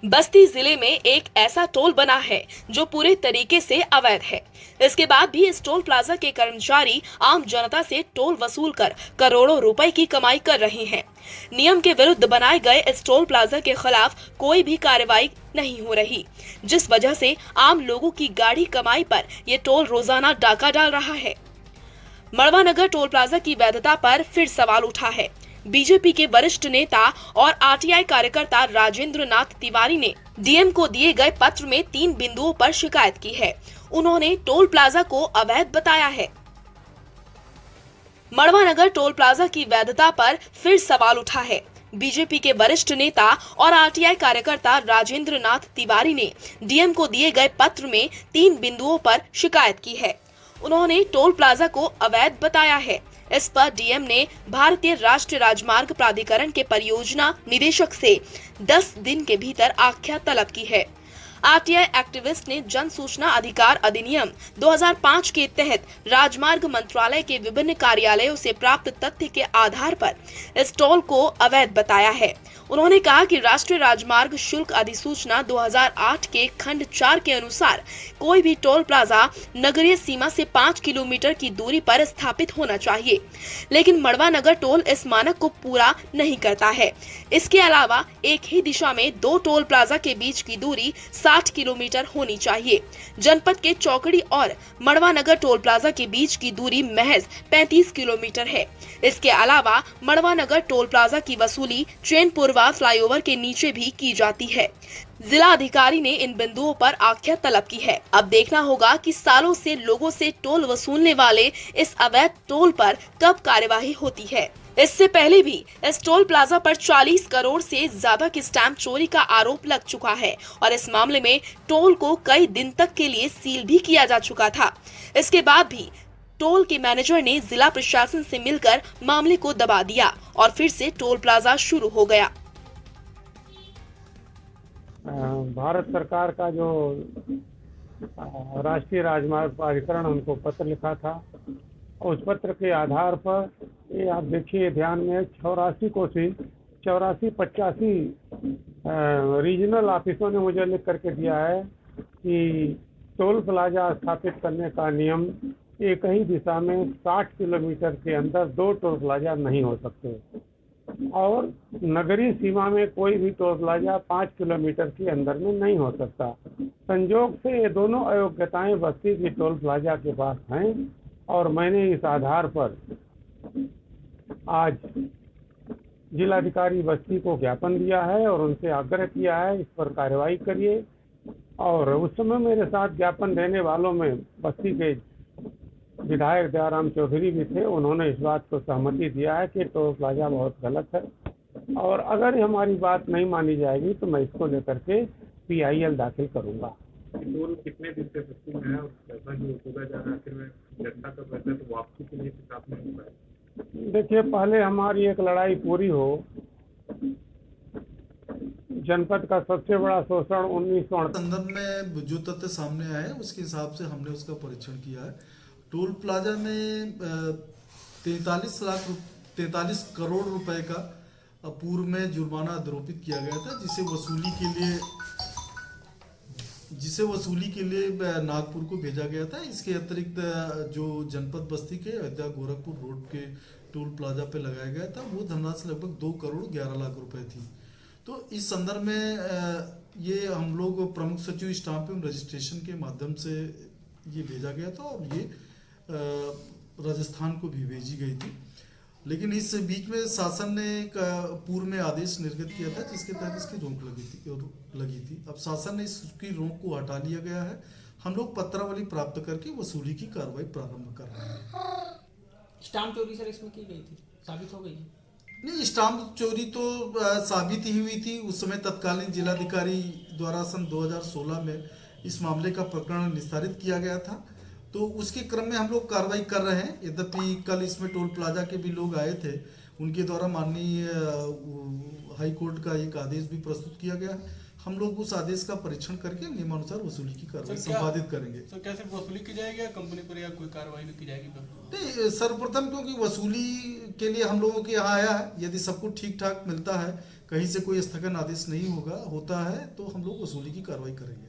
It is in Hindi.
बस्ती जिले में एक ऐसा टोल बना है जो पूरे तरीके से अवैध है। इसके बाद भी इस टोल प्लाजा के कर्मचारी आम जनता से टोल वसूल कर करोड़ों रुपए की कमाई कर रहे हैं। नियम के विरुद्ध बनाए गए इस टोल प्लाजा के खिलाफ कोई भी कार्रवाई नहीं हो रही, जिस वजह से आम लोगों की गाढ़ी कमाई पर ये टोल रोजाना डाका डाल रहा है। मड़वा नगर टोल प्लाजा की वैधता पर फिर सवाल उठा है। बीजेपी के वरिष्ठ नेता और आरटीआई कार्यकर्ता राजेंद्र नाथ तिवारी ने डीएम को दिए गए पत्र में 3 बिंदुओं पर शिकायत की है। उन्होंने टोल प्लाजा को अवैध बताया है। मड़वा नगर टोल प्लाजा की वैधता पर फिर सवाल उठा है। बीजेपी के वरिष्ठ नेता और आरटीआई कार्यकर्ता राजेंद्र नाथ तिवारी ने डीएम को दिए गए पत्र में 3 बिंदुओं पर शिकायत की है। उन्होंने टोल प्लाजा को अवैध बताया है। इस पर डीएम ने भारतीय राष्ट्रीय राजमार्ग प्राधिकरण के परियोजना निदेशक से 10 दिन के भीतर आख्या तलब की है। आरटीआई एक्टिविस्ट ने जन सूचना अधिकार अधिनियम 2005 के तहत राजमार्ग मंत्रालय के विभिन्न कार्यालयों से प्राप्त तथ्य के आधार पर इस टोल को अवैध बताया है। उन्होंने कहा कि राष्ट्रीय राजमार्ग शुल्क अधिसूचना 2008 के खंड 4 के अनुसार कोई भी टोल प्लाजा नगरीय सीमा से 5 किलोमीटर की दूरी पर स्थापित होना चाहिए, लेकिन मड़वा नगर टोल इस मानक को पूरा नहीं करता है। इसके अलावा एक ही दिशा में 2 टोल प्लाजा के बीच की दूरी 60 किलोमीटर होनी चाहिए। जनपद के चौकड़ी और मड़वा नगर टोल प्लाजा के बीच की दूरी महज 35 किलोमीटर है। इसके अलावा मड़वा नगर टोल प्लाजा की वसूली चैनपुर फ्लाईओवर के नीचे भी की जाती है। जिला अधिकारी ने इन बिंदुओं पर आख्या तलब की है। अब देखना होगा कि सालों से लोगों से टोल वसूलने वाले इस अवैध टोल पर कब कार्यवाही होती है। इससे पहले भी इस टोल प्लाजा पर 40 करोड़ से ज्यादा की स्टैंप चोरी का आरोप लग चुका है और इस मामले में टोल को कई दिन तक के लिए सील भी किया जा चुका था। इसके बाद भी टोल के मैनेजर ने जिला प्रशासन से मिलकर मामले को दबा दिया और फिर से टोल प्लाजा शुरू हो गया। भारत सरकार का जो राष्ट्रीय राजमार्ग प्राधिकरण उनको पत्र लिखा था, उस पत्र के आधार पर ये आप देखिए ध्यान में 84 रीजनल ऑफिसों ने मुझे लिख करके दिया है कि टोल प्लाजा स्थापित करने का नियम एक ही दिशा में 60 किलोमीटर के अंदर 2 टोल प्लाजा नहीं हो सकते और नगरीय सीमा में कोई भी टोल प्लाजा 5 किलोमीटर के अंदर में नहीं हो सकता। संयोग से ये दोनों अयोग्यताएं बस्ती की टोल प्लाजा के पास हैं और मैंने इस आधार पर आज जिलाधिकारी बस्ती को ज्ञापन दिया है और उनसे आग्रह किया है इस पर कार्रवाई करिए। और उस समय मेरे साथ ज्ञापन देने वालों में बस्ती के विधायक दयाराम चौधरी भी थे। उन्होंने इस बात को सहमति दिया है कि टोल प्लाजा बहुत गलत है और अगर हमारी बात नहीं मानी जाएगी तो मैं इसको लेकर के PIL दाखिल करूंगा। टोल कितने दिन से बस्ती में है और पैसा जो होगा जा रहा है आखिर में जनता का पैसा तो वापसी के लिए हिसाब में होगा। देखिए, पहले हमारी एक लड़ाई पूरी हो। जनपद का सबसे बड़ा शोषण 1968 संदर्भ में जो तथ्य सामने आए उसके हिसाब से हमने उसका परीक्षण किया है। टोल प्लाजा में 43 करोड़ रुपए का पूर्व में जुर्माना आरोपित किया गया था, जिसे वसूली के लिए नागपुर को भेजा गया था। इसके अतिरिक्त जो जनपद बस्ती के अयोध्या गोरखपुर रोड के टोल प्लाजा पे लगाया गया था वो धनराशि लगभग 2 करोड़ 11 लाख रुपए थी। तो इस संदर्भ में ये हम लोग प्रमुख सचिव स्टाम्प एवं रजिस्ट्रेशन के माध्यम से ये भेजा गया था और ये राजस्थान को भी भेजी गई थी। लेकिन इस बीच में शासन ने पूर्व में आदेश निर्गत किया था जिसके तहत इसकी रोक लगी थी। अब शासन ने इसकी रोक को हटा लिया गया है। हम लोग पत्रावली प्राप्त करके वसूली की कार्रवाई प्रारंभ कर रहे हैं। स्टाम्प चोरी सर इसमें की गई थी, साबित हो गई है? नहीं, स्टाम्प चोरी तो साबित ही हुई थी। उस समय तत्कालीन जिलाधिकारी द्वारा सन 2016 में इस मामले का प्रकरण निस्तारित किया गया था, तो उसके क्रम में हम लोग कार्रवाई कर रहे हैं। यद्यपि कल इसमें टोल प्लाजा के भी लोग आए थे, उनके द्वारा माननीय हाई कोर्ट का एक आदेश भी प्रस्तुत किया गया है। हम लोग उस आदेश का परीक्षण करके नियमानुसार वसूली की कार्रवाई संपादित करेंगे। तो कैसे वसूली की जाएगी या कंपनी पर या कोई कार्रवाई भी की जाएगी? नहीं, सर्वप्रथम क्योंकि वसूली के लिए हम लोगों के यहाँ आया है, यदि सब कुछ ठीक ठाक मिलता है कहीं से कोई स्थगन आदेश नहीं होगा, होता है तो हम लोग वसूली की कार्रवाई करेंगे।